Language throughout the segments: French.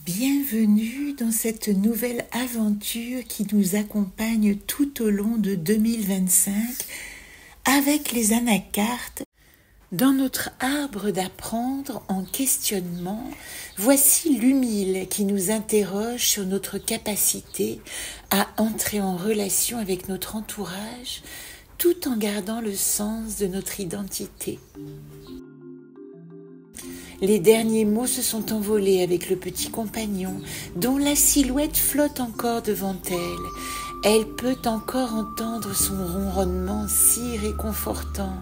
Bienvenue dans cette nouvelle aventure qui nous accompagne tout au long de 2025 avec les anacartes. Dans notre arbre d'apprendre en questionnement, voici l'humile qui nous interroge sur notre capacité à entrer en relation avec notre entourage tout en gardant le sens de notre identité. Les derniers mots se sont envolés avec le petit compagnon, dont la silhouette flotte encore devant elle. Elle peut encore entendre son ronronnement si réconfortant.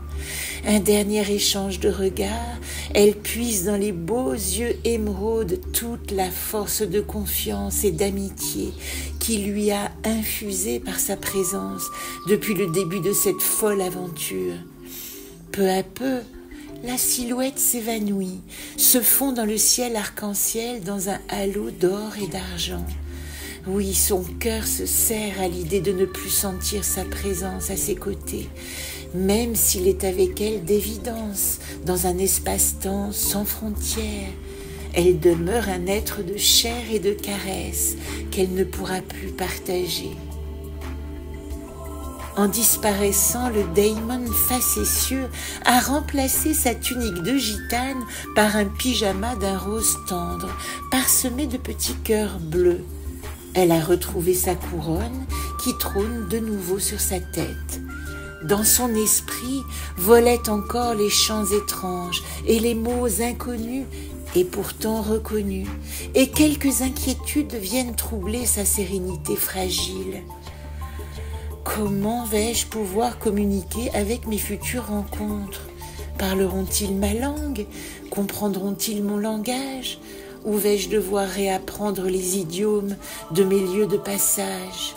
Un dernier échange de regards, elle puise dans les beaux yeux émeraudes toute la force de confiance et d'amitié qui lui a infusé par sa présence depuis le début de cette folle aventure. Peu à peu, la silhouette s'évanouit, se fond dans le ciel arc-en-ciel dans un halo d'or et d'argent. Oui, son cœur se serre à l'idée de ne plus sentir sa présence à ses côtés, même s'il est avec elle d'évidence, dans un espace-temps sans frontières. Elle demeure un être de chair et de caresse qu'elle ne pourra plus partager. En disparaissant, le daimon facétieux a remplacé sa tunique de gitane par un pyjama d'un rose tendre, parsemé de petits cœurs bleus. Elle a retrouvé sa couronne qui trône de nouveau sur sa tête. Dans son esprit volaient encore les chants étranges et les mots inconnus et pourtant reconnus, et quelques inquiétudes viennent troubler sa sérénité fragile. Comment vais-je pouvoir communiquer avec mes futures rencontres? Parleront-ils ma langue? Comprendront-ils mon langage? Ou vais-je devoir réapprendre les idiomes de mes lieux de passage?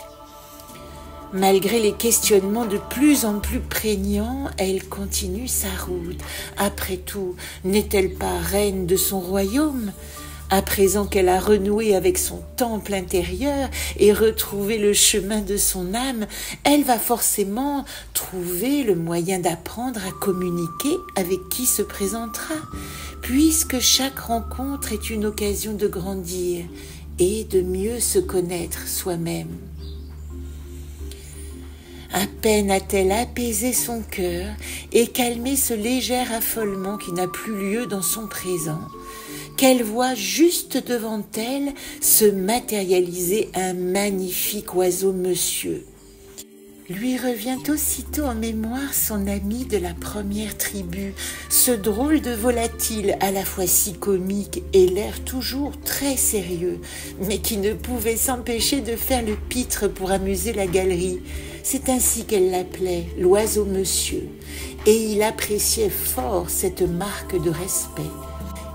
Malgré les questionnements de plus en plus prégnants, elle continue sa route. Après tout, n'est-elle pas reine de son royaume? À présent qu'elle a renoué avec son temple intérieur et retrouvé le chemin de son âme, elle va forcément trouver le moyen d'apprendre à communiquer avec qui se présentera, puisque chaque rencontre est une occasion de grandir et de mieux se connaître soi-même. À peine a-t-elle apaisé son cœur et calmé ce léger affolement qui n'a plus lieu dans son présent, qu'elle voit juste devant elle se matérialiser un magnifique oiseau monsieur. Lui revient aussitôt en mémoire son ami de la première tribu, ce drôle de volatile à la fois si comique et l'air toujours très sérieux, mais qui ne pouvait s'empêcher de faire le pitre pour amuser la galerie. C'est ainsi qu'elle l'appelait, l'oiseau monsieur, et il appréciait fort cette marque de respect.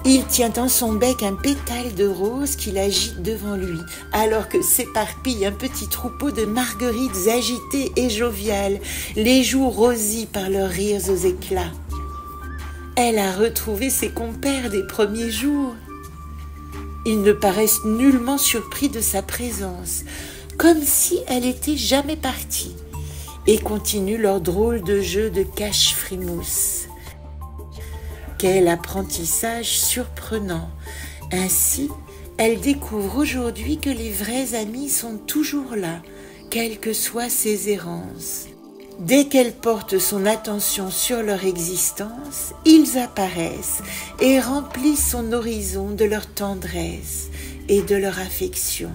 Il tient en son bec un pétale de rose qu'il agite devant lui, alors que s'éparpille un petit troupeau de marguerites agitées et joviales, les joues rosies par leurs rires aux éclats. Elle a retrouvé ses compères des premiers jours. Ils ne paraissent nullement surpris de sa présence, comme si elle était jamais partie, et continuent leur drôle de jeu de cache-frimousse. Quel apprentissage surprenant! Ainsi, elle découvre aujourd'hui que les vrais amis sont toujours là, quelles que soient ses errances. Dès qu'elle porte son attention sur leur existence, ils apparaissent et remplissent son horizon de leur tendresse et de leur affection.